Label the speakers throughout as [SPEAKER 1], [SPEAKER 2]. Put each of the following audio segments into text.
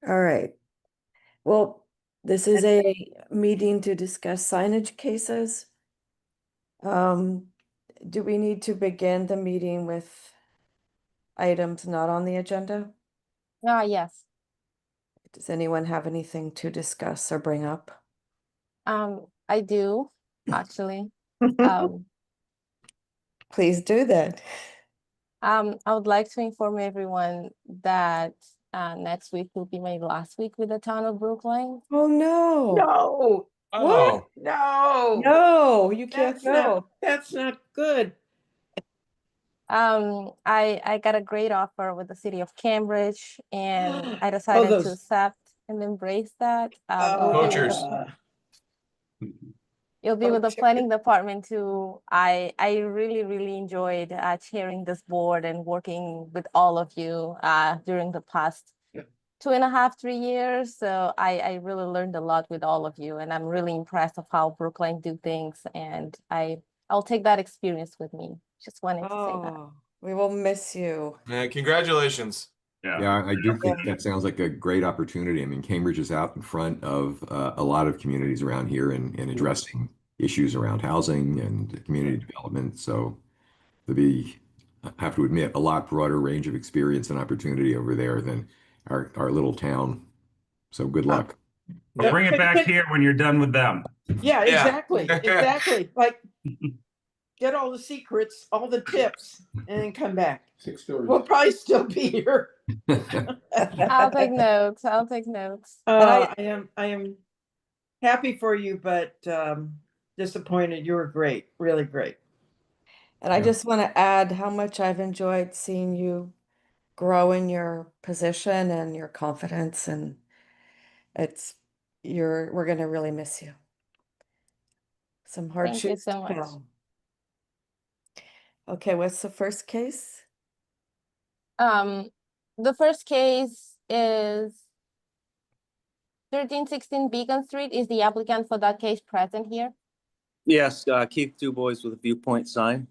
[SPEAKER 1] All right. Well, this is a meeting to discuss signage cases. Um, do we need to begin the meeting with items not on the agenda?
[SPEAKER 2] Yes.
[SPEAKER 1] Does anyone have anything to discuss or bring up?
[SPEAKER 2] I do actually. Um,
[SPEAKER 1] Please do that.
[SPEAKER 2] I would like to inform everyone that next week will be my last week with the town of Brookline.
[SPEAKER 1] Oh, no.
[SPEAKER 3] No,
[SPEAKER 1] What?
[SPEAKER 3] no,
[SPEAKER 1] No, you can't go.
[SPEAKER 3] that's not good.
[SPEAKER 2] I got a great offer with the city of Cambridge, and I
[SPEAKER 3] Oh,
[SPEAKER 2] decided to
[SPEAKER 3] those,
[SPEAKER 2] accept and embrace that. It'll be with
[SPEAKER 4] Poachers.
[SPEAKER 2] You'll be with the
[SPEAKER 1] Poachers.
[SPEAKER 2] planning department too. I really enjoyed chairing this board and working with all of you during the past 2.5, 3 years. So I really learned a lot with all of you, and I'm really impressed of how Brookline do things. And I'll take that experience with me. Just wanted to say that.
[SPEAKER 1] Oh, we will miss you.
[SPEAKER 4] Congratulations.
[SPEAKER 5] Yeah, I do think
[SPEAKER 1] Yeah.
[SPEAKER 5] that sounds like a great opportunity. I mean, Cambridge is out in front of a lot of communities around here in addressing issues around housing and community development. So to be, I have to admit, a lot broader range of experience and opportunity over there than our little town. So good luck.
[SPEAKER 6] Well, bring it back here when you're done with them.
[SPEAKER 3] yeah,
[SPEAKER 4] Yeah.
[SPEAKER 3] exactly, exactly. Like, get all the secrets, all the tips, and then come back.
[SPEAKER 5] 6 stories.
[SPEAKER 3] We'll probably still be here.
[SPEAKER 2] I'll take notes. I'll take notes.
[SPEAKER 3] I am happy for you, but disappointed. You were great, really great.
[SPEAKER 1] And I
[SPEAKER 5] Yeah.
[SPEAKER 1] just want to add how much I've enjoyed seeing you grow in your position and your confidence, and we're going to really miss you. Some hard
[SPEAKER 2] Thank you
[SPEAKER 1] shoes to
[SPEAKER 2] so much.
[SPEAKER 1] fill. Okay, what's the first case?
[SPEAKER 2] The first case is 1316 Beacon Street. Is the applicant for that case present here?
[SPEAKER 7] Yes, Keith Dubois with a viewpoint sign.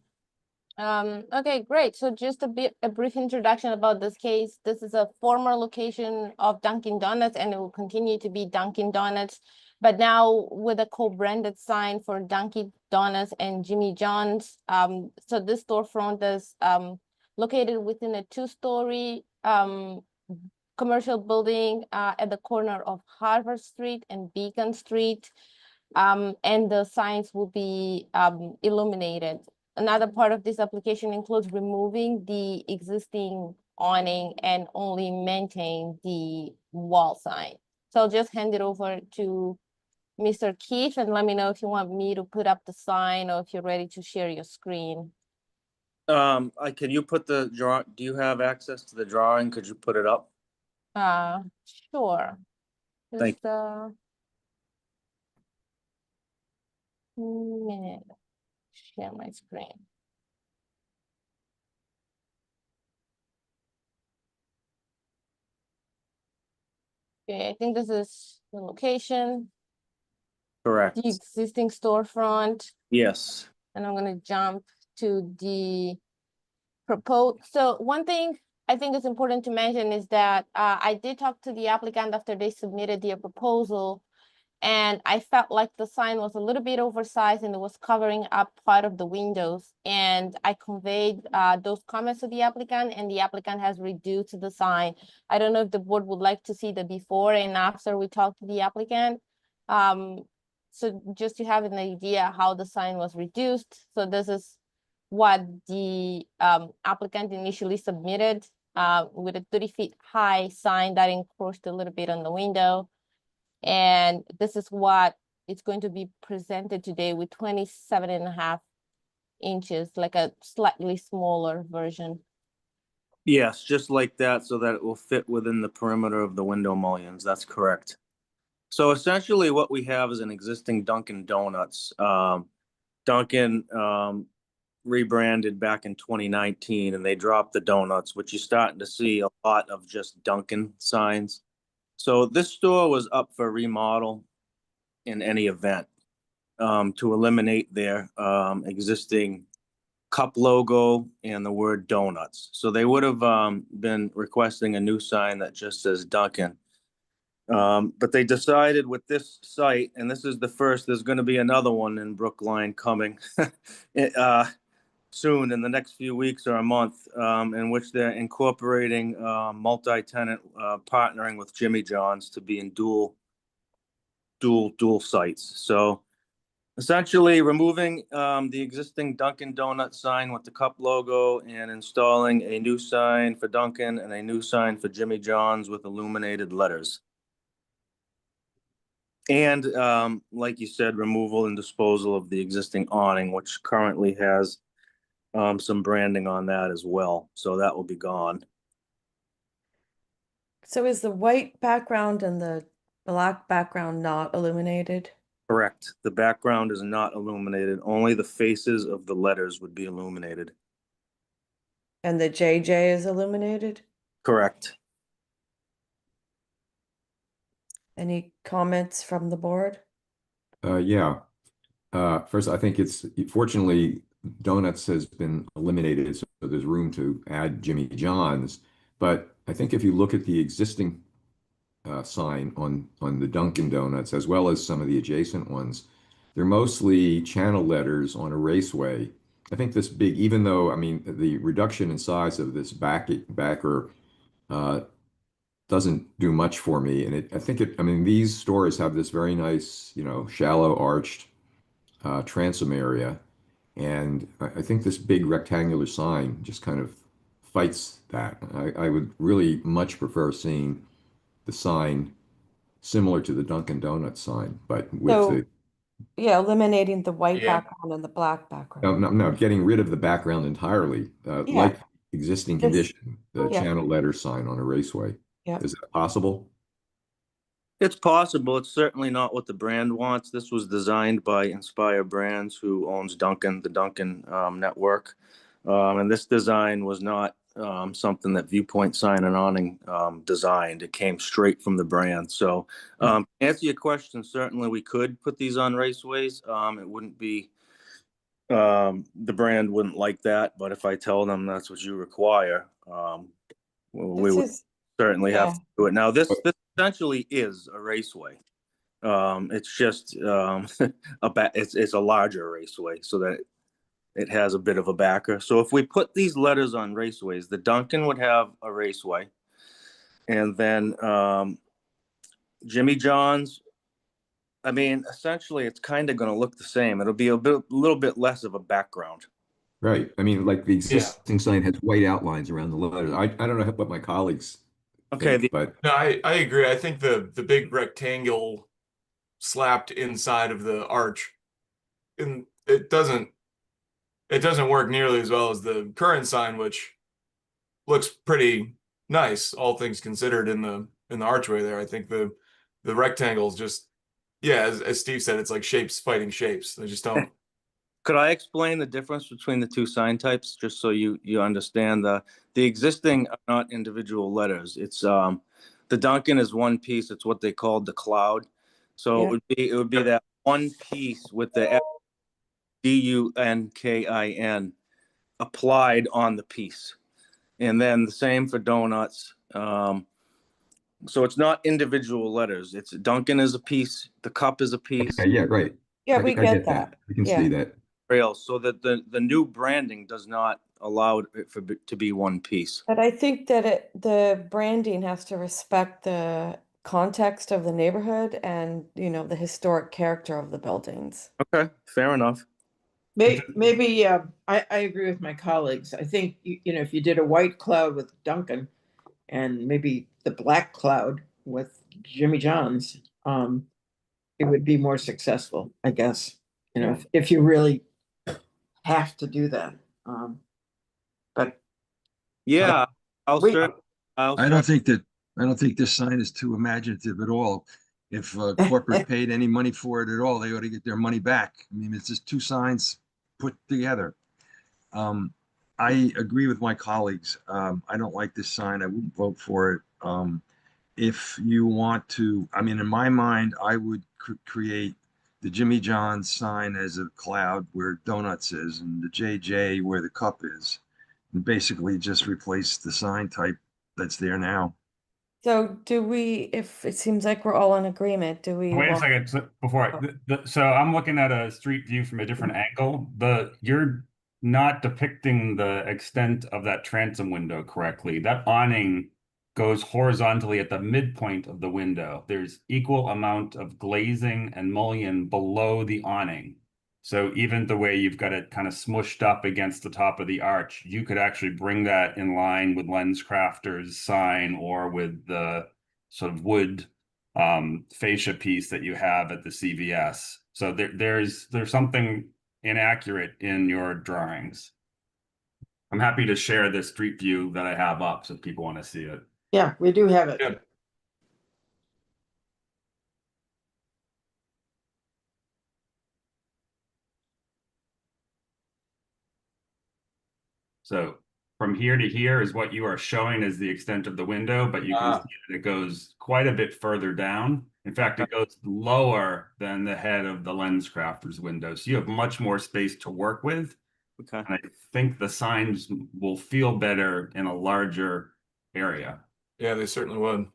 [SPEAKER 2] Okay, great. So just a brief introduction about this case. This is a former location of Dunkin' Donuts, and it will continue to be Dunkin' Donuts, but now with a co-branded sign for Dunkin' Donuts and Jimmy John's. So this storefront is located within a two-story commercial building at the corner of Harvard Street and Beacon Street. And the signs will be illuminated. Another part of this application includes removing the existing awning and only maintain the wall sign. So I'll just hand it over to Mr. Keith and let me know if you want me to put up the sign or if you're ready to share your screen.
[SPEAKER 7] Can you put the draw? Do you have access to the drawing? Could you put it up?
[SPEAKER 2] Sure.
[SPEAKER 7] Thank
[SPEAKER 2] Just a minute. Share my screen. Okay, I think this is the location,
[SPEAKER 7] Correct.
[SPEAKER 2] the existing storefront,
[SPEAKER 7] Yes.
[SPEAKER 2] and I'm gonna jump to the proposed. So one thing I think is important to mention is that I did talk to the applicant after they submitted their proposal, and I felt like the sign was a little bit oversized and it was covering up part of the windows. And I conveyed those comments to the applicant, and the applicant has reduced the sign. I don't know if the board would like to see the before and after we talked to the applicant. So just to have an idea how the sign was reduced. So this is what the applicant initially submitted with a 30 feet high sign that encroached a little bit on the window. And this is what it's going to be presented today with 27.5 inches, like a slightly smaller version.
[SPEAKER 7] Yes, just like that, so that it will fit within the perimeter of the window mullions. That's correct. So essentially what we have is an existing Dunkin' Donuts. Dunkin' rebranded back in 2019, and they dropped the donuts, which you're starting to see a lot of just Dunkin' signs. So this store was up for remodel in any event to eliminate their existing cup logo and the word donuts. So they would have been requesting a new sign that just says Dunkin'. But they decided with this site, and this is the first, there's going to be another one in Brookline coming soon in the next few weeks or a month, in which they're incorporating multi-tenant partnering with Jimmy John's to be in dual sites. So essentially removing the existing Dunkin' Donuts sign with the cup logo and installing a new sign for Dunkin' and a new sign for Jimmy John's with illuminated letters. And like you said, removal and disposal of the existing awning, which currently has some branding on that as well. So that will be gone.
[SPEAKER 1] So is the white background and the black background not illuminated?
[SPEAKER 7] Correct. The background is not illuminated. Only the faces of the letters would be illuminated.
[SPEAKER 1] And the JJ is illuminated?
[SPEAKER 7] Correct.
[SPEAKER 1] Any comments from the board?
[SPEAKER 5] Yeah. First, I think it's fortunately donuts has been eliminated, so there's room to add Jimmy John's. But I think if you look at the existing sign on the Dunkin' Donuts, as well as some of the adjacent ones, they're mostly channel letters on a raceway. I think this big, even though, I mean, the reduction in size of this backer doesn't do much for me. And I think I mean, these stores have this very nice, shallow arched transom area. And I think this big rectangular sign just kind of fights that. I would really much prefer seeing the sign similar to the Dunkin' Donuts sign, but with
[SPEAKER 1] So, yeah, eliminating the white
[SPEAKER 6] Yeah.
[SPEAKER 1] background and the black
[SPEAKER 5] no,
[SPEAKER 1] background.
[SPEAKER 5] no, getting rid of the background entirely,
[SPEAKER 1] Yeah.
[SPEAKER 5] like existing
[SPEAKER 1] This-
[SPEAKER 5] condition, the
[SPEAKER 1] yeah.
[SPEAKER 5] channel letter sign on a raceway.
[SPEAKER 1] Yeah.
[SPEAKER 5] Is that possible?
[SPEAKER 7] It's possible. It's certainly not what the brand wants. This was designed by Inspire Brands, who owns Dunkin', the Dunkin' network. And this design was not something that Viewpoint Sign and Awning designed. It came straight from the brand. So to answer your question, certainly we could put these on raceways. It wouldn't be, the brand wouldn't like that. But if I tell them that's what you require, we
[SPEAKER 1] This
[SPEAKER 7] would
[SPEAKER 1] is,
[SPEAKER 7] certainly have
[SPEAKER 1] yeah.
[SPEAKER 7] to do it. Now, this essentially is a raceway. It's just it's a larger raceway so that it has a bit of a backer. So if we put these letters on raceways, the Dunkin' would have a raceway, and then Jimmy John's. I mean, essentially, it's kind of going to look the same. It'll be a little bit less of a background.
[SPEAKER 5] Right. I mean, like the existing sign has white outlines around the letters. I don't know what my colleagues
[SPEAKER 7] Okay,
[SPEAKER 5] think, but
[SPEAKER 4] No, I agree. I think the big rectangle slapped inside of the arch, and it doesn't work nearly as well as the current sign, which looks pretty nice, all things considered, in the archway there. I think the rectangles just, yeah, as Steve said, it's like shapes fighting shapes. They just don't.
[SPEAKER 7] could I explain the difference between the two sign types, just so you understand? The existing are not individual letters. It's the Dunkin' is one piece. It's what they called the cloud. So
[SPEAKER 1] Yeah.
[SPEAKER 7] it would be that one piece with the DUNKIN applied on the piece, and then the same for donuts. So it's not individual letters. It's Dunkin' is a piece. The cup is a piece.
[SPEAKER 5] yeah, right.
[SPEAKER 1] Yeah,
[SPEAKER 5] I
[SPEAKER 1] we
[SPEAKER 5] think I
[SPEAKER 1] get that.
[SPEAKER 5] We can
[SPEAKER 1] Yeah.
[SPEAKER 5] see that.
[SPEAKER 7] Rails, so that the new branding does not allow it to be one piece.
[SPEAKER 1] But I think that the branding has to respect the context of the neighborhood and, the historic character of the buildings.
[SPEAKER 7] Okay, fair enough.
[SPEAKER 3] Maybe I agree with my colleagues. I think if you did a white cloud with Dunkin' and maybe the black cloud with Jimmy John's, it would be more successful, I guess.
[SPEAKER 1] Yeah.
[SPEAKER 3] If you really have to do that. But
[SPEAKER 7] Yeah, I'll
[SPEAKER 3] We-
[SPEAKER 7] start.
[SPEAKER 8] I don't think this sign is too imaginative at all. If corporate paid any money for it at all, they ought to get their money back. I mean, it's just two signs put together. I agree with my colleagues. I don't like this sign. I wouldn't vote for it. If you want to, I mean, in my mind, I would create the Jimmy John's sign as a cloud where donuts is, and the JJ where the cup is, and basically just replace the sign type that's there now.
[SPEAKER 1] So do we, if it seems like we're all in agreement, do we
[SPEAKER 6] Wait a
[SPEAKER 1] want?
[SPEAKER 6] second, so I'm looking at a street view from a different angle. You're not depicting the extent of that transom window correctly. That awning goes horizontally at the midpoint of the window. There's equal amount of glazing and mullion below the awning. So even the way you've got it kind of smushed up against the top of the arch, you could actually bring that in line with LensCrafter's sign or with the sort of wood fascia piece that you have at the CVS. So there's something inaccurate in your drawings. I'm happy to share the street view that I have up so people want to see it.
[SPEAKER 3] Yeah, we do have it.
[SPEAKER 4] Yeah.
[SPEAKER 6] So from here to here is what you are showing as the extent of the window, but you can see that it goes quite a bit further down. In fact, it goes lower than the head of the LensCrafter's window. So you have much more space to work with.
[SPEAKER 7] Okay.
[SPEAKER 6] And I think the signs will feel better in a larger area.
[SPEAKER 4] Yeah, they certainly would.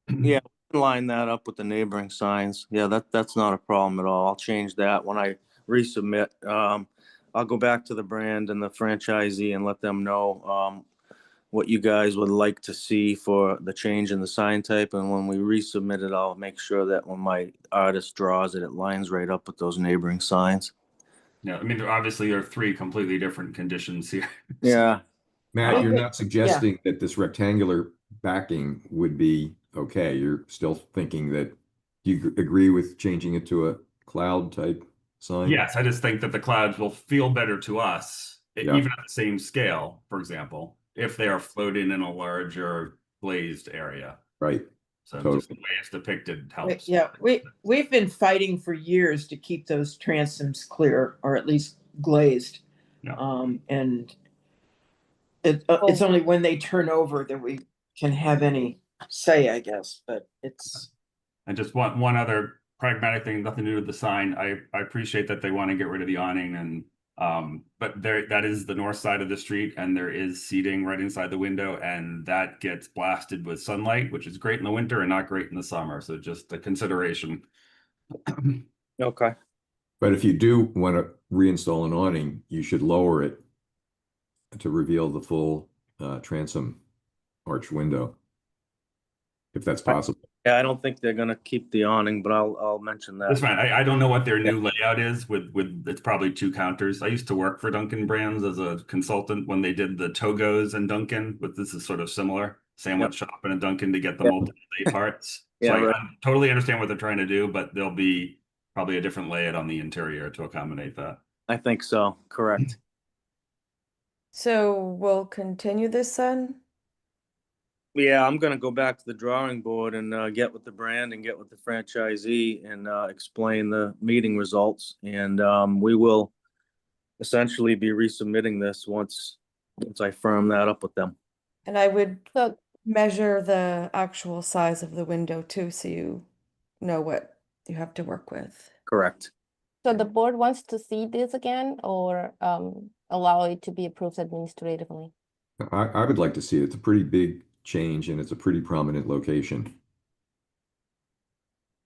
[SPEAKER 7] Yeah, line that up with the neighboring signs. Yeah, that's not a problem at all. I'll change that when I resubmit. I'll go back to the brand and the franchisee and let them know what you guys would like to see for the change in the sign type. And when we resubmit it, I'll make sure that when my artist draws it, it lines right up with those neighboring signs.
[SPEAKER 6] Yeah, I mean, obviously there are three completely different conditions here.
[SPEAKER 7] Yeah.
[SPEAKER 5] Matt, you're
[SPEAKER 3] Okay.
[SPEAKER 5] not suggesting that this rectangular backing would be okay. You're still thinking that, do you agree with changing it to a cloud type sign?
[SPEAKER 6] Yes, I just think that the clouds will feel better to us,
[SPEAKER 5] Yeah.
[SPEAKER 6] even at the same scale, for example, if they are floating in a larger glazed area.
[SPEAKER 5] Right.
[SPEAKER 6] So
[SPEAKER 5] Totally.
[SPEAKER 6] just the way it's depicted helps.
[SPEAKER 3] Yeah, we've been fighting for years to keep those transoms clear or at least glazed.
[SPEAKER 6] Yeah.
[SPEAKER 3] And it's only when they turn over that we can have any say, I guess, but it's.
[SPEAKER 6] And just one other pragmatic thing, nothing to do with the sign. I appreciate that they want to get rid of the awning and but that is the north side of the street and there is seating right inside the window and that gets blasted with sunlight, which is great in the winter and not great in the summer. So just a consideration.
[SPEAKER 7] Okay.
[SPEAKER 5] But if you do want to reinstall an awning, you should lower it to reveal the full transom arch window, if that's possible.
[SPEAKER 7] Yeah, I don't think they're gonna keep the awning, but I'll mention that.
[SPEAKER 6] That's fine. I don't know what their new layout is with it's probably two counters. I used to work for Dunkin' Brands as a consultant when they did the Togos and Dunkin', but this is sort of similar. Sandwich shop and a Dunkin' to get the
[SPEAKER 7] Yep.
[SPEAKER 6] multiple day parts.
[SPEAKER 7] Yeah,
[SPEAKER 6] So
[SPEAKER 7] right.
[SPEAKER 6] I totally understand what they're trying to do, but there'll be probably a different layout on the interior to accommodate that.
[SPEAKER 7] I think so. Correct.
[SPEAKER 1] So we'll continue this then?
[SPEAKER 7] Yeah, I'm gonna go back to the drawing board and get with the brand and get with the franchisee and explain the meeting results. And we will essentially be resubmitting this once I firm that up with them.
[SPEAKER 1] And I would
[SPEAKER 2] So
[SPEAKER 1] measure the actual size of the window too, so you know what you have to work with.
[SPEAKER 7] Correct.
[SPEAKER 2] So the board wants to see this again or allow it to be approved administratively?
[SPEAKER 5] I would like to see it. It's a pretty big change and it's a pretty prominent location.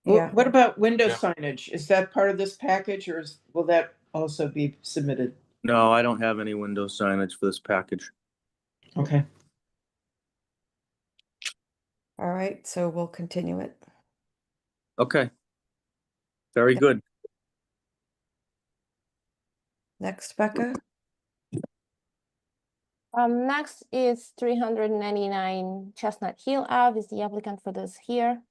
[SPEAKER 1] Yeah.
[SPEAKER 3] What about window
[SPEAKER 4] Yeah.
[SPEAKER 3] signage? Is that part of this package or will that also be submitted?
[SPEAKER 7] No, I don't have any window signage for this package.
[SPEAKER 3] Okay.
[SPEAKER 1] All right, so we'll continue it.
[SPEAKER 7] Okay. Very good.
[SPEAKER 1] Next, Becca.
[SPEAKER 2] Next is 399 Chestnut Hill Ave is the applicant for this here.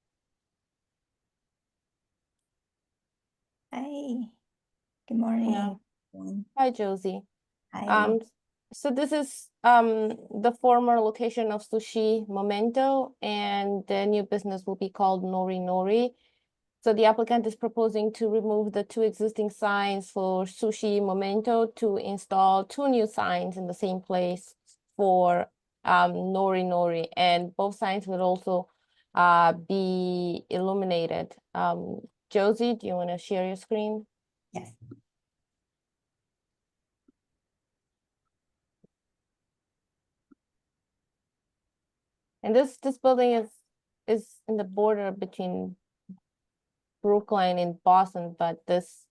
[SPEAKER 9] Hi, good morning.
[SPEAKER 2] Yeah.
[SPEAKER 9] everyone.
[SPEAKER 2] Hi, Josie.
[SPEAKER 9] Hi.
[SPEAKER 2] So this is the former location of Sushi Momento, and the new business will be called Nori Nori. So the applicant is proposing to remove the two existing signs for Sushi Momento to install two new signs in the same place for Nori Nori, and both signs will also be illuminated. Josie, do you want to share your screen?
[SPEAKER 9] Yes.
[SPEAKER 2] And this building is is in the border between Brookline and Boston, but this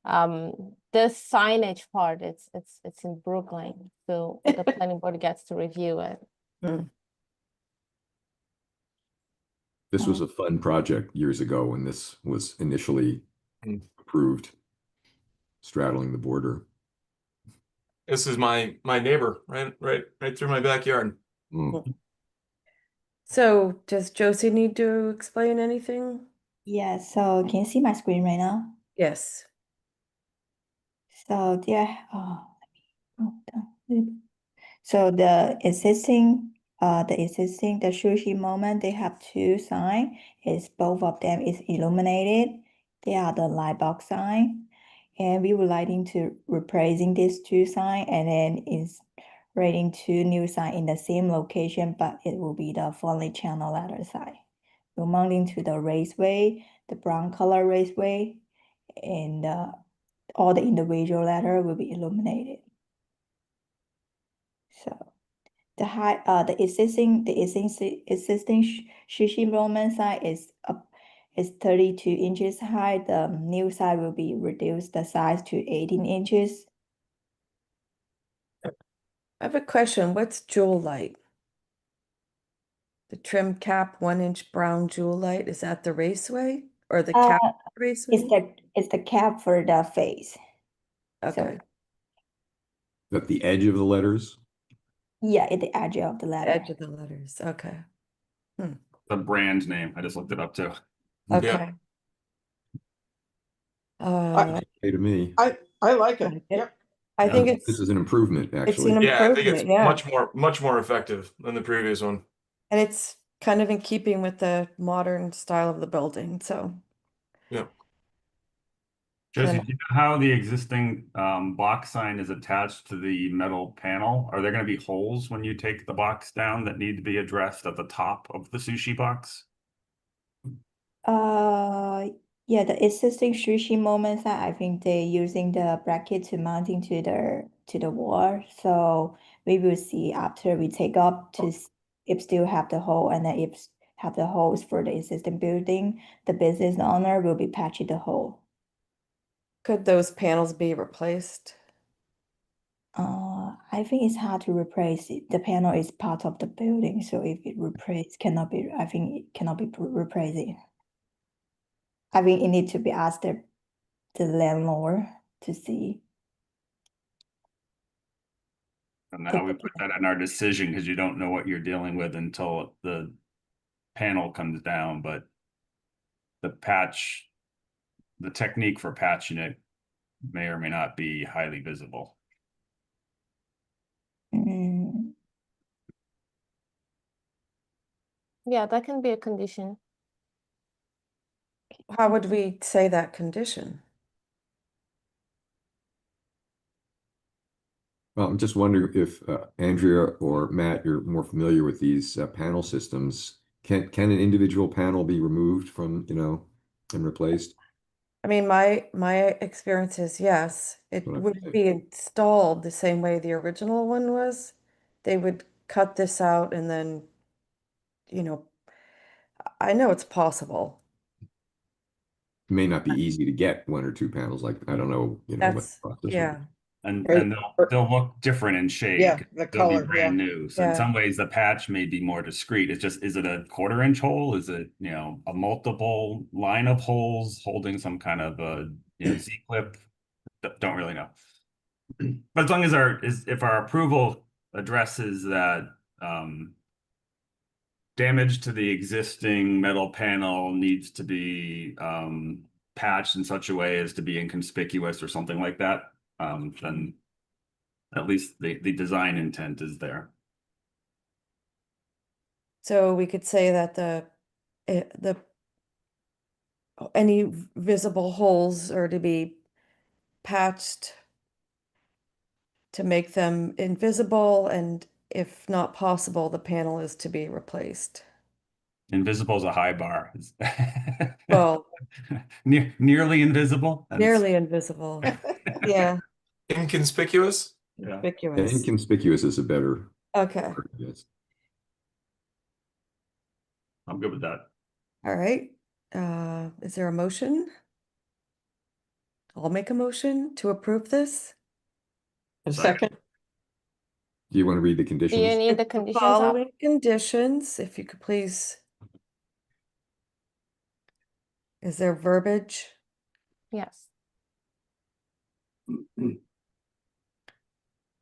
[SPEAKER 2] signage part, it's in Brookline, so the planning board gets to review it.
[SPEAKER 5] This was a fun project years ago when this was initially approved, straddling the border.
[SPEAKER 4] This is my neighbor, right through my backyard.
[SPEAKER 1] So does Josie need to explain anything?
[SPEAKER 9] Yeah, so can you see my screen right now?
[SPEAKER 1] Yes.
[SPEAKER 9] So there, let me go down a little bit. So the existing the sushi moment, they have two sign. It's both of them is illuminated. They are the light box sign. And we would like to replacing these two sign, and then is writing two new sign in the same location, but it will be the Foley Channel letter sign. We're mounting to the raceway, the brown color raceway, and all the individual letter will be illuminated. So the existing sushi roman side is 32 inches high. The new side will be reduced the size to 18 inches.
[SPEAKER 1] I have a question. What's jewel light? The trim cap 1-inch brown jewel light, is that the raceway or the cap raceway?
[SPEAKER 9] It's the cap for the face.
[SPEAKER 1] Okay.
[SPEAKER 5] At the edge of the letters?
[SPEAKER 9] Yeah, at the edge of the letter.
[SPEAKER 1] Edge of the letters. Okay.
[SPEAKER 6] The brand name, I just looked it up too.
[SPEAKER 1] Okay.
[SPEAKER 5] Hey, to me.
[SPEAKER 3] I like it. Yep.
[SPEAKER 1] I think
[SPEAKER 5] This is an improvement,
[SPEAKER 1] it's
[SPEAKER 5] actually.
[SPEAKER 1] an
[SPEAKER 4] Yeah, I think it's
[SPEAKER 1] improvement,
[SPEAKER 4] much more effective than the previous one.
[SPEAKER 1] and it's kind of in keeping with the modern style of the building, so.
[SPEAKER 4] Yeah.
[SPEAKER 6] Josie,
[SPEAKER 1] And-
[SPEAKER 6] do you know how the existing box sign is attached to the metal panel? Are there going to be holes when you take the box down that need to be addressed at the top of the sushi box?
[SPEAKER 9] Yeah, the existing sushi moments, I think they're using the bracket to mounting to the wall. So we will see after we take up to if still have the hole, and then if have the holes for the existing building, the business owner will be patching the hole.
[SPEAKER 1] Could those panels be replaced?
[SPEAKER 9] I think it's hard to replace it. The panel is part of the building, so if it replaced, I think it cannot be replaced. I think it needs to be asked the landlord to see.
[SPEAKER 6] And how we put that in our decision, because you don't know what you're dealing with until the panel comes down, but the technique for patching it may or may not be highly visible.
[SPEAKER 2] Yeah, that can be a condition.
[SPEAKER 1] How would we say that condition?
[SPEAKER 5] Well, I'm just wondering if Andrea or Matt, you're more familiar with these panel systems. Can an individual panel be removed from, and replaced?
[SPEAKER 1] I mean, my experience is yes, it
[SPEAKER 5] Well,
[SPEAKER 1] would be installed the same way the original one was. They would cut this out and then, I know it's possible.
[SPEAKER 5] It may not be easy to get one or two panels, like, I don't know, what the
[SPEAKER 1] That's,
[SPEAKER 5] process would be.
[SPEAKER 1] yeah,
[SPEAKER 6] And
[SPEAKER 3] Right.
[SPEAKER 6] they'll look different in shade.
[SPEAKER 3] Yeah, the
[SPEAKER 6] They'll be
[SPEAKER 3] color,
[SPEAKER 6] brand new. So
[SPEAKER 1] Yeah.
[SPEAKER 6] in some ways, the patch may be more discreet. It's just, is it a 1/4-inch hole? Is it, a multiple line of holes holding some kind of a, Z-clip? Don't really know. But as long as if our approval addresses that damage to the existing metal panel needs to be patched in such a way as to be inconspicuous or something like that, then at least the design intent is there.
[SPEAKER 1] so we could say that any visible holes are to be patched to make them invisible, and if not possible, the panel is to be replaced.
[SPEAKER 6] Invisible is a high bar.
[SPEAKER 1] Well,
[SPEAKER 6] Nearly invisible.
[SPEAKER 1] nearly invisible. Yeah,
[SPEAKER 4] Inconspicuous?
[SPEAKER 5] Yeah,
[SPEAKER 1] conspicuous.
[SPEAKER 5] inconspicuous is a better
[SPEAKER 1] Okay.
[SPEAKER 5] word, yes.
[SPEAKER 6] I'm good with that.
[SPEAKER 1] All right, is there a motion? I'll make a motion to approve this.
[SPEAKER 3] A
[SPEAKER 6] Second.
[SPEAKER 3] second?
[SPEAKER 5] Do you want to read the
[SPEAKER 2] Do you
[SPEAKER 5] conditions?
[SPEAKER 2] need the
[SPEAKER 1] With
[SPEAKER 2] conditions up?
[SPEAKER 1] Following conditions, if you could please. Is there verbiage?
[SPEAKER 2] Yes.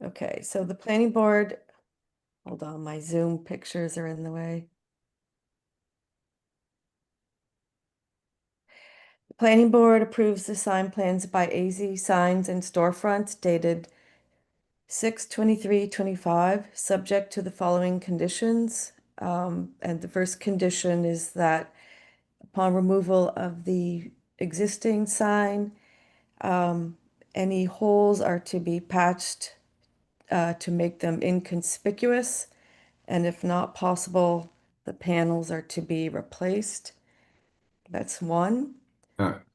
[SPEAKER 1] Okay, so the planning board, hold on, my Zoom pictures are in the way. The planning board approves the sign plans by AZ Signs and Storefronts dated 6/23/25, subject to the following conditions. And the first condition is that upon removal of the existing sign, any holes are to be patched to make them inconspicuous. And if not possible, the panels are to be replaced. That's one.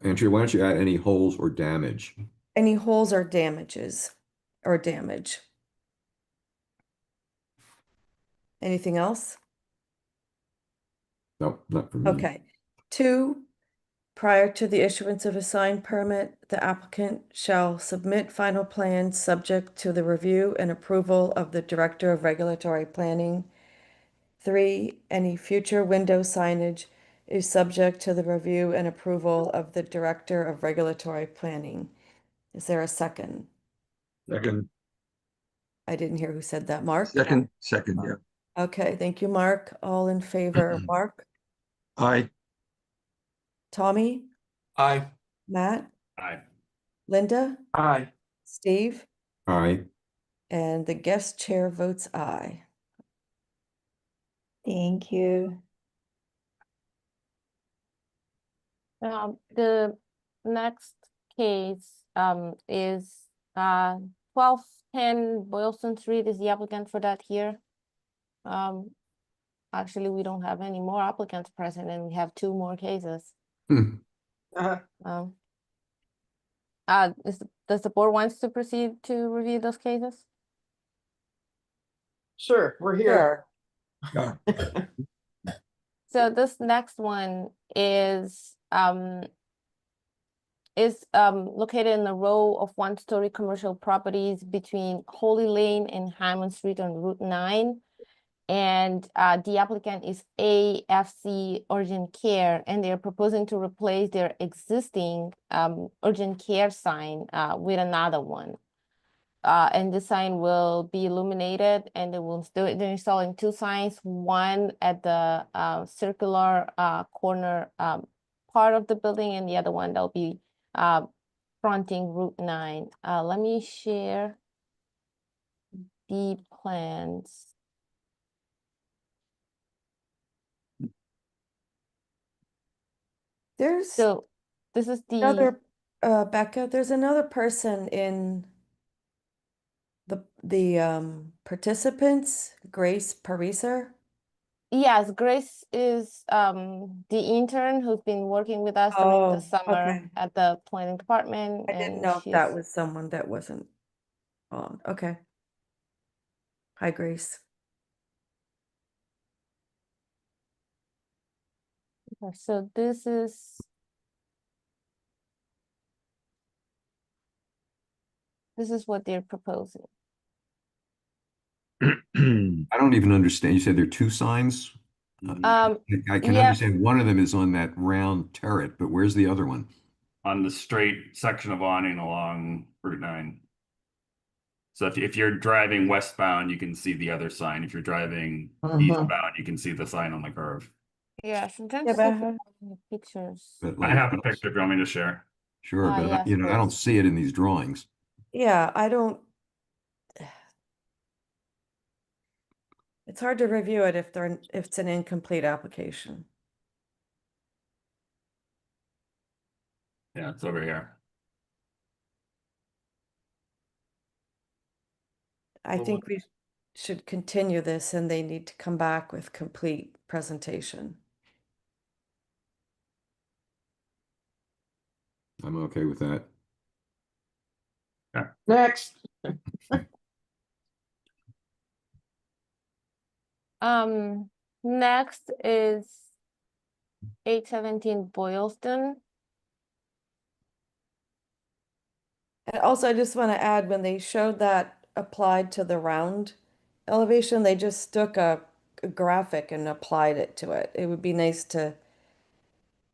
[SPEAKER 5] Andrea, why don't you add any holes or damage?
[SPEAKER 1] Any holes or damages or damage. Anything else?
[SPEAKER 5] No, not for me.
[SPEAKER 1] Okay. Two, prior to the issuance of a sign permit, the applicant shall submit final plans subject to the review and approval of the Director of Regulatory Planning. Three, any future window signage is subject to the review and approval of the Director of Regulatory Planning. Is there a second?
[SPEAKER 8] Second,
[SPEAKER 1] I didn't hear who said that. Mark?
[SPEAKER 8] second, yeah.
[SPEAKER 1] Okay, thank you, Mark. All in favor. Mark?
[SPEAKER 8] Aye,
[SPEAKER 1] Tommy?
[SPEAKER 4] Aye.
[SPEAKER 1] Matt?
[SPEAKER 6] Aye.
[SPEAKER 1] Linda?
[SPEAKER 3] Aye.
[SPEAKER 1] Steve?
[SPEAKER 5] Aye.
[SPEAKER 1] And the guest chair votes aye.
[SPEAKER 9] Thank you.
[SPEAKER 2] The next case is 1210 Boylston Street is the applicant for that here. Actually, we don't have any more applicants present and we have two more cases.
[SPEAKER 3] Uh,
[SPEAKER 2] Um, does the board wants to proceed to review those cases?
[SPEAKER 3] Sure, we're here.
[SPEAKER 1] Sure.
[SPEAKER 2] So this next one is located in a row of one-story commercial properties between Holy Lane and Hammond Street on Route 9. And the applicant is AFC Urgent Care, and they're proposing to replace their existing urgent care sign with another one. And the sign will be illuminated, and they're installing two signs, one at the circular corner part of the building, and the other one that'll be fronting Route 9. Let me share the plans.
[SPEAKER 1] There's
[SPEAKER 2] So this is the
[SPEAKER 1] another, Becca, there's another person in the participants, Grace Pariser.
[SPEAKER 2] yes, Grace is the intern who's been working with us during the
[SPEAKER 1] Oh,
[SPEAKER 2] summer
[SPEAKER 1] okay.
[SPEAKER 2] at the planning department,
[SPEAKER 1] I didn't
[SPEAKER 2] and
[SPEAKER 1] know if that
[SPEAKER 2] she's
[SPEAKER 1] was someone that wasn't on. Okay. Hi, Grace.
[SPEAKER 2] so this is what they're proposing.
[SPEAKER 5] I don't even understand. You said there are two signs? I can
[SPEAKER 2] Yeah,
[SPEAKER 5] understand one of them is on that round turret, but where's the other one?
[SPEAKER 6] On the straight section of awning along Route 9. So if you're driving westbound, you can see the other sign. If you're driving eastbound, you can see the sign on the curve.
[SPEAKER 2] yeah, sometimes
[SPEAKER 1] Yeah,
[SPEAKER 2] see if
[SPEAKER 1] but
[SPEAKER 2] we have any pictures.
[SPEAKER 5] But
[SPEAKER 6] I
[SPEAKER 5] like,
[SPEAKER 6] have a picture if you want me to share.
[SPEAKER 5] sure, but
[SPEAKER 2] Yes,
[SPEAKER 5] I don't
[SPEAKER 2] please.
[SPEAKER 5] see it in these drawings.
[SPEAKER 1] yeah, I don't. It's hard to review it if it's an incomplete application.
[SPEAKER 6] Yeah, it's over here.
[SPEAKER 1] I
[SPEAKER 4] Well,
[SPEAKER 1] think we should continue this and they need to come back with complete presentation.
[SPEAKER 5] I'm okay with that.
[SPEAKER 3] Next.
[SPEAKER 2] Next is 817 Boylston.
[SPEAKER 1] And also, I just want to add, when they showed that applied to the round elevation, they just took a graphic and applied it to it. It would be nice to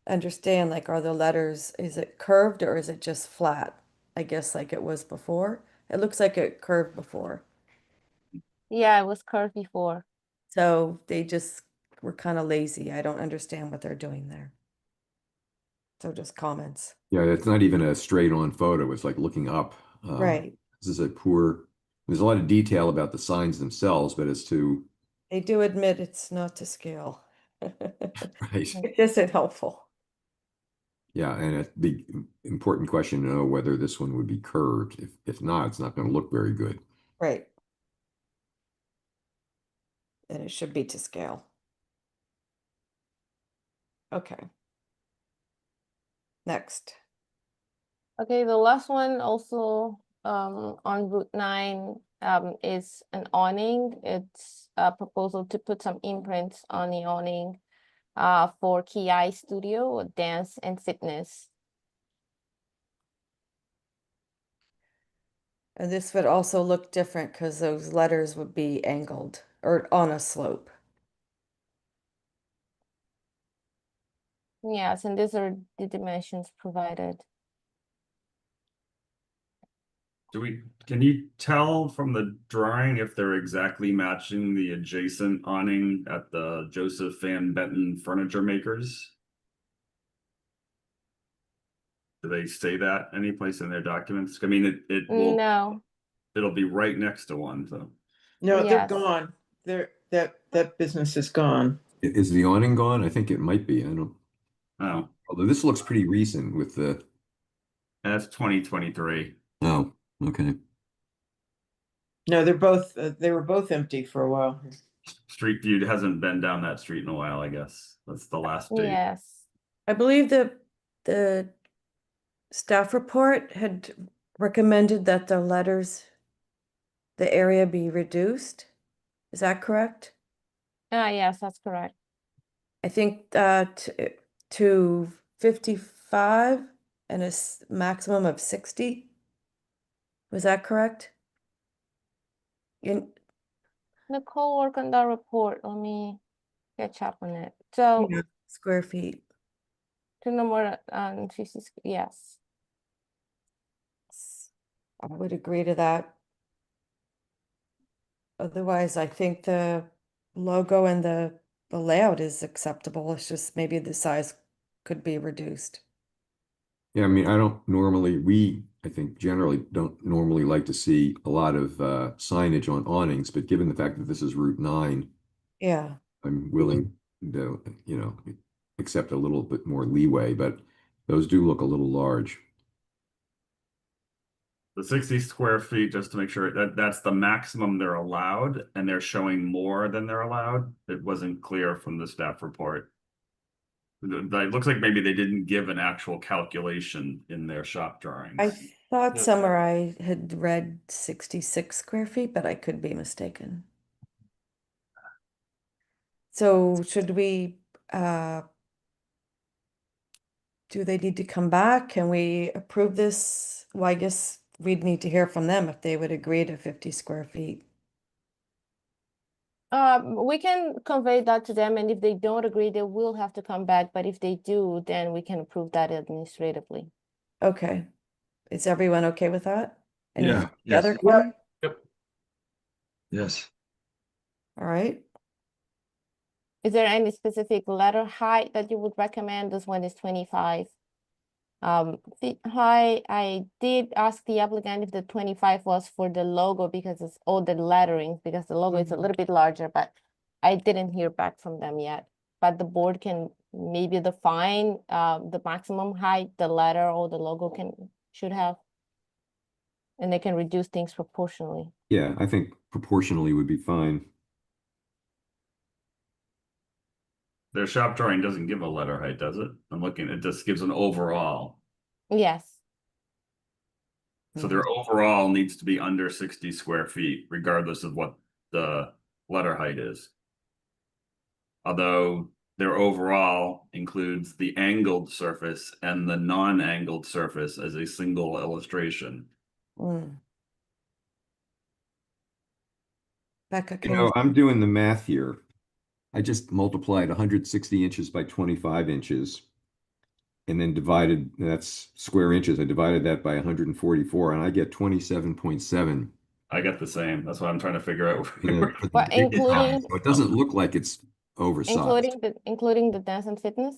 [SPEAKER 1] understand, like, are the letters, is it curved or is it just flat? I guess like it was before. It looks like it curved before.
[SPEAKER 2] Yeah, it was curved before.
[SPEAKER 1] So they just were kind of lazy. I don't understand what they're doing there. So just comments.
[SPEAKER 5] Yeah, it's not even a straight on photo. It's like looking up.
[SPEAKER 1] Right.
[SPEAKER 5] This is a poor, there's a lot of detail about the signs themselves, but as to,
[SPEAKER 1] They do admit it's not to scale.
[SPEAKER 5] right.
[SPEAKER 1] It isn't helpful.
[SPEAKER 5] Yeah, and the important question to know whether this one would be curved. If not, it's not going to look very good.
[SPEAKER 1] Right. And it should be to scale. Okay. Next.
[SPEAKER 2] Okay, the last one also on Route 9 is an awning. It's a proposal to put some imprints on the awning for Ki Studio, Dance and Fitness.
[SPEAKER 1] And this would also look different because those letters would be angled or on a slope.
[SPEAKER 2] Yes, and these are the dimensions provided.
[SPEAKER 6] Can you tell from the drawing if they're exactly matching the adjacent awning at the Joseph Van Benton Furniture Makers? Do they say that anyplace in their documents? I mean, it will,
[SPEAKER 2] No,
[SPEAKER 6] it'll be right next to one, so.
[SPEAKER 3] No, they're
[SPEAKER 2] Yes.
[SPEAKER 3] gone. That business is gone.
[SPEAKER 5] Is the awning gone? I think it might be. I don't,
[SPEAKER 6] Oh,
[SPEAKER 5] although this looks pretty recent with the,
[SPEAKER 6] that's 2023.
[SPEAKER 5] oh, okay.
[SPEAKER 3] No, they were both empty for a while.
[SPEAKER 6] Street View hasn't been down that street in a while, I guess. That's the last date.
[SPEAKER 2] yes.
[SPEAKER 1] I believe that the staff report had recommended that the letters, the area be reduced. Is that correct?
[SPEAKER 2] Yes, that's correct.
[SPEAKER 1] I think that to 55 and a maximum of 60. Was that correct? In,
[SPEAKER 2] Nicole worked on that report. Let me catch up on it. So
[SPEAKER 1] yeah, square feet.
[SPEAKER 2] to no more than 50, yes.
[SPEAKER 1] I would agree to that. Otherwise, I think the logo and the layout is acceptable. It's just maybe the size could be reduced.
[SPEAKER 5] Yeah, I mean, I don't normally, I think generally don't normally like to see a lot of signage on awnings, but given the fact that this is Route 9,
[SPEAKER 1] Yeah.
[SPEAKER 5] I'm willing to, accept a little bit more leeway, but those do look a little large.
[SPEAKER 6] The 60 square feet, just to make sure that's the maximum they're allowed, and they're showing more than they're allowed. It wasn't clear from the staff report. It looks like maybe they didn't give an actual calculation in their shop
[SPEAKER 1] I
[SPEAKER 6] drawings.
[SPEAKER 1] thought
[SPEAKER 4] Yeah.
[SPEAKER 1] somewhere I had read 66 square feet, but I could be mistaken. So should we, do they need to come back? Can we approve this? Well, I guess we'd need to hear from them if they would agree to 50 square feet.
[SPEAKER 2] We can convey that to them, and if they don't agree, they will have to come back. But if they do, then we can approve that administratively.
[SPEAKER 1] Okay. Is everyone okay with that? Any
[SPEAKER 8] Yeah,
[SPEAKER 1] other
[SPEAKER 8] yes.
[SPEAKER 1] comment?
[SPEAKER 4] Yep.
[SPEAKER 8] Yes.
[SPEAKER 1] All right.
[SPEAKER 2] Is there any specific letter height that you would recommend? This one is 25. Feet high, I did ask the applicant if the 25 was for the logo because it's all the lettering, because the logo is a little bit larger, but I didn't hear back from them yet. But the board can maybe define the maximum height the letter or the logo should have. And they can reduce things proportionally.
[SPEAKER 5] Yeah, I think proportionally would be fine.
[SPEAKER 6] Their shop drawing doesn't give a letter height, does it? I'm looking, it just gives an overall.
[SPEAKER 2] Yes.
[SPEAKER 6] So their overall needs to be under 60 square feet, regardless of what the letter height is. Although their overall includes the angled surface and the non-angled surface as a single illustration.
[SPEAKER 1] Mm. Becca,
[SPEAKER 5] You
[SPEAKER 1] can
[SPEAKER 5] know,
[SPEAKER 1] you?
[SPEAKER 5] I'm doing the math here. I just multiplied 160 inches by 25 inches and then divided, that's square inches. I divided that by 144 and I get 27.7.
[SPEAKER 6] I got the same. That's what I'm trying to figure out.
[SPEAKER 5] For the
[SPEAKER 2] But
[SPEAKER 5] big size.
[SPEAKER 2] including
[SPEAKER 5] So it doesn't look like it's oversized.
[SPEAKER 2] including the dance and fitness?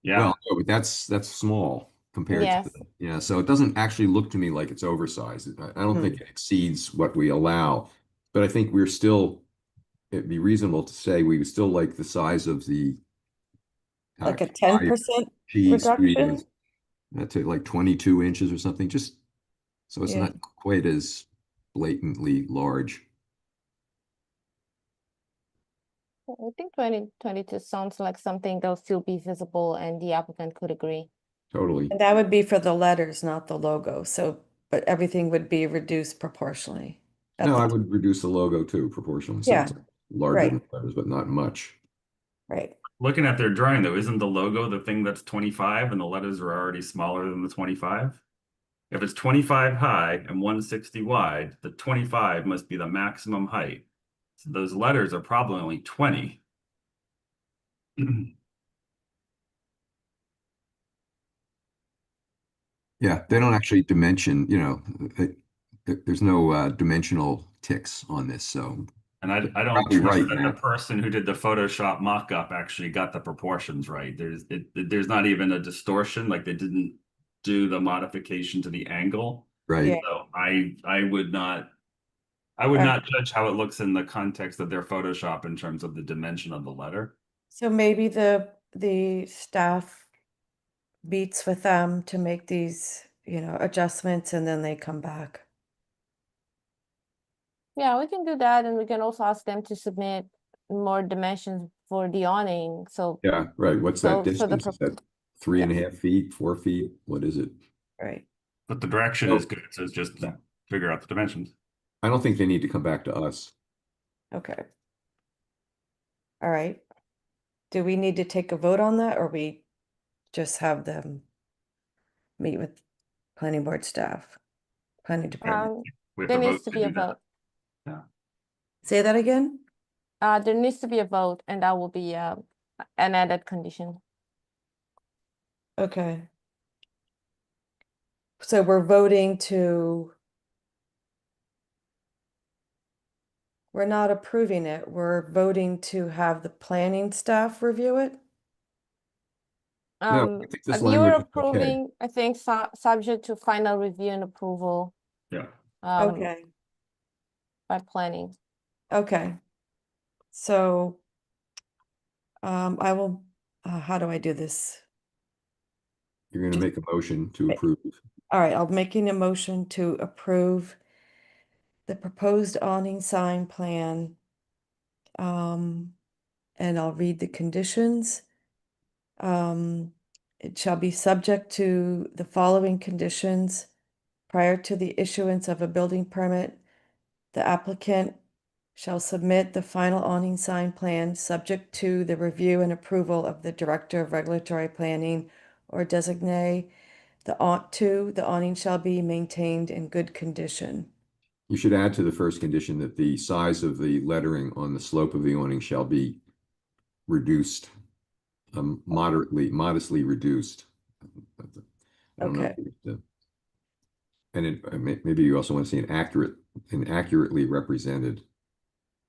[SPEAKER 6] Yeah,
[SPEAKER 5] Well, no, but that's small compared to
[SPEAKER 2] Yes.
[SPEAKER 5] the, yeah, so it doesn't actually look to me like it's oversized. I don't think it exceeds what we allow, but I think we're still, it'd be reasonable to say we would still like the size of the
[SPEAKER 1] Like a
[SPEAKER 5] five
[SPEAKER 1] 10%
[SPEAKER 5] G
[SPEAKER 1] reduction?
[SPEAKER 5] studios, to like 22 inches or something, just so it's
[SPEAKER 1] Yeah.
[SPEAKER 5] not quite as blatantly large.
[SPEAKER 2] I think 2022 sounds like something that'll still be visible and the applicant could agree.
[SPEAKER 5] Totally.
[SPEAKER 1] And that would be for the letters, not the logo. So, but everything would be reduced proportionally. at
[SPEAKER 5] No,
[SPEAKER 1] the
[SPEAKER 5] I
[SPEAKER 1] top.
[SPEAKER 5] would reduce the logo too proportionally, so
[SPEAKER 1] Yeah,
[SPEAKER 5] it's larger
[SPEAKER 1] right.
[SPEAKER 5] than letters, but not much.
[SPEAKER 1] Right.
[SPEAKER 6] looking at their drawing though, isn't the logo the thing that's 25 and the letters are already smaller than the 25? If it's 25 high and 160 wide, the 25 must be the maximum height. So those letters are probably only 20.
[SPEAKER 5] Yeah, they don't actually dimension, you know, there's no dimensional ticks on this, so
[SPEAKER 6] And I don't
[SPEAKER 5] probably
[SPEAKER 6] trust
[SPEAKER 5] right,
[SPEAKER 6] that the
[SPEAKER 5] Matt.
[SPEAKER 6] person who did the Photoshop mock-up actually got the proportions right. There's not even a distortion, like they didn't do the modification to the angle.
[SPEAKER 5] Right.
[SPEAKER 1] Yeah.
[SPEAKER 6] So I would not judge how it looks in the context of their Photoshop in terms of the dimension of the letter.
[SPEAKER 1] So maybe the staff meets with them to make these, adjustments and then they come back.
[SPEAKER 2] Yeah, we can do that, and we can also ask them to submit more dimensions for the awning, so.
[SPEAKER 5] Yeah, right. What's that
[SPEAKER 2] So the
[SPEAKER 5] distance? Is that 3.5 feet, 4 feet? What is it?
[SPEAKER 1] Right.
[SPEAKER 6] But the direction is good, so it's just figure out the dimensions.
[SPEAKER 5] I don't think they need to come back to us.
[SPEAKER 1] Okay. All right. Do we need to take a vote on that, or we just have them meet with planning board staff, planning department?
[SPEAKER 6] We have
[SPEAKER 2] There
[SPEAKER 6] to
[SPEAKER 2] needs
[SPEAKER 6] vote
[SPEAKER 2] to
[SPEAKER 6] to
[SPEAKER 2] be a
[SPEAKER 6] do that.
[SPEAKER 2] vote.
[SPEAKER 6] Yeah.
[SPEAKER 1] Say that again?
[SPEAKER 2] There needs to be a vote, and that will be an added condition.
[SPEAKER 1] Okay. So we're voting to. We're not approving it. We're voting to have the planning staff review it.
[SPEAKER 5] No, I think this
[SPEAKER 2] You were
[SPEAKER 5] language is okay.
[SPEAKER 2] approving, I think, subject to final review and approval.
[SPEAKER 6] Yeah.
[SPEAKER 1] Okay.
[SPEAKER 2] By planning.
[SPEAKER 1] Okay. So, I will, how do I do this?
[SPEAKER 5] You're going to make a motion to approve.
[SPEAKER 1] All right, I'm making a motion to approve the proposed awning sign plan. And I'll read the conditions. It shall be subject to the following conditions. Prior to the issuance of a building permit, the applicant shall submit the final awning sign plan subject to the review and approval of the Director of Regulatory Planning or designate. The awning shall be maintained in good condition.
[SPEAKER 5] You should add to the first condition that the size of the lettering on the slope of the awning shall be reduced, modestly reduced. I don't know.
[SPEAKER 1] Okay.
[SPEAKER 5] And maybe you also want to see an accurately represented.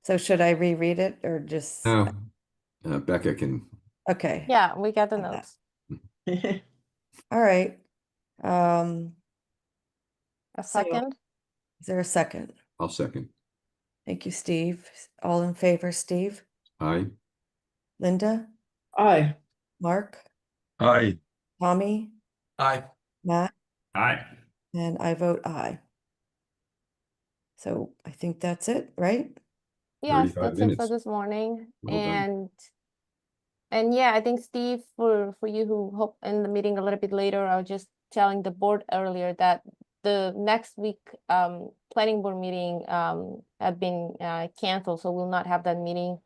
[SPEAKER 1] So should I reread it or just?
[SPEAKER 5] No, Becca can.
[SPEAKER 1] Okay.
[SPEAKER 2] Yeah, we got the
[SPEAKER 1] Got
[SPEAKER 2] notes.
[SPEAKER 1] All right. Um,
[SPEAKER 2] A
[SPEAKER 1] So-
[SPEAKER 2] second?
[SPEAKER 1] is there a second?
[SPEAKER 5] I'll second.
[SPEAKER 1] Thank you, Steve. All in favor, Steve?
[SPEAKER 5] Aye.
[SPEAKER 1] Linda?
[SPEAKER 3] Aye.
[SPEAKER 1] Mark?
[SPEAKER 8] Aye.
[SPEAKER 1] Tommy?
[SPEAKER 4] Aye.
[SPEAKER 1] Matt?
[SPEAKER 6] Aye.
[SPEAKER 1] And I vote aye. So I think that's it, right?
[SPEAKER 2] Yes,
[SPEAKER 5] 35
[SPEAKER 2] that's it for
[SPEAKER 5] minutes.
[SPEAKER 2] this morning.
[SPEAKER 5] Well done.
[SPEAKER 2] And yeah, I think Steve, for you who hope in the meeting a little bit later, I was just telling the board earlier that the next week planning board meeting have been canceled, so we'll not have that meeting.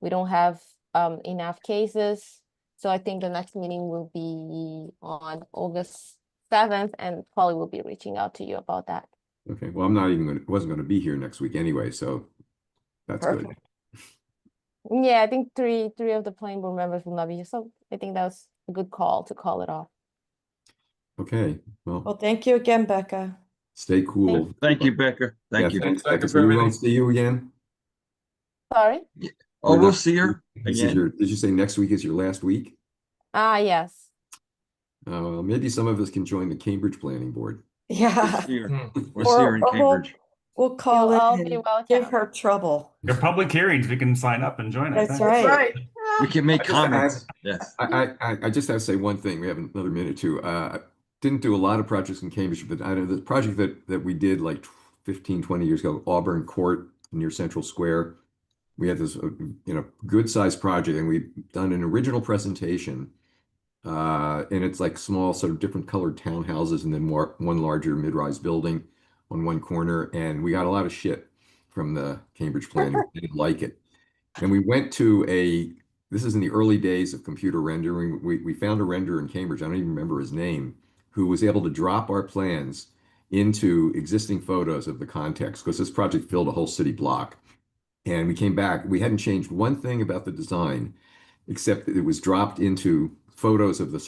[SPEAKER 2] We don't have enough cases. So I think the next meeting will be on August 7th, and Polly will be reaching out to you about that.
[SPEAKER 5] Okay, well, I'm not even going to, wasn't going to be here next week anyway, so that's good.
[SPEAKER 1] Perfect.
[SPEAKER 2] Yeah, I think three of the planning board members will not be here, so I think that was a good call to call it off.
[SPEAKER 5] Okay,
[SPEAKER 1] Well,
[SPEAKER 5] well,
[SPEAKER 1] thank you again, Becca.
[SPEAKER 5] stay cool.
[SPEAKER 8] Thank you, Becca.
[SPEAKER 5] Yeah,
[SPEAKER 8] Thank you.
[SPEAKER 5] thanks,
[SPEAKER 4] Becca,
[SPEAKER 5] Becca.
[SPEAKER 4] for
[SPEAKER 5] So we won't
[SPEAKER 4] everything.
[SPEAKER 5] see you again?
[SPEAKER 2] Sorry?
[SPEAKER 8] Oh,
[SPEAKER 5] You're
[SPEAKER 8] we'll
[SPEAKER 5] not-
[SPEAKER 8] see her
[SPEAKER 5] This is
[SPEAKER 8] again.
[SPEAKER 5] your, did you say next week is your last week?
[SPEAKER 2] Yes.
[SPEAKER 5] Well, maybe some of us can join the Cambridge Planning Board.
[SPEAKER 8] We'll
[SPEAKER 1] Yeah.
[SPEAKER 8] see her.
[SPEAKER 4] Hmm.
[SPEAKER 8] We'll see her in
[SPEAKER 1] Or
[SPEAKER 8] Cambridge.
[SPEAKER 1] we'll call
[SPEAKER 2] You'll
[SPEAKER 1] it
[SPEAKER 2] all be
[SPEAKER 1] and
[SPEAKER 2] welcome.
[SPEAKER 1] give her trouble.
[SPEAKER 6] They're public hearings. We can sign up and join, I
[SPEAKER 1] That's
[SPEAKER 6] think.
[SPEAKER 1] right.
[SPEAKER 8] We can make
[SPEAKER 5] I just
[SPEAKER 8] comments. Yes.
[SPEAKER 5] I just have to say one thing. We have another minute too. Didn't do a lot of projects in Cambridge, but I know the project that we did like 15, 20 years ago, Auburn Court near Central Square. We had this, good sized project, and we've done an original presentation. And it's like small, sort of different colored townhouses, and then one larger mid-rise building on one corner. And we got a lot of shit from the Cambridge planning. They didn't like it. And we went to this is in the early days of computer rendering. We found a renderer in Cambridge, I don't even remember his name, who was able to drop our plans into existing photos of the context, because this project filled a whole city block. And we came back, we hadn't changed one thing about the design, except that it was dropped into photos of the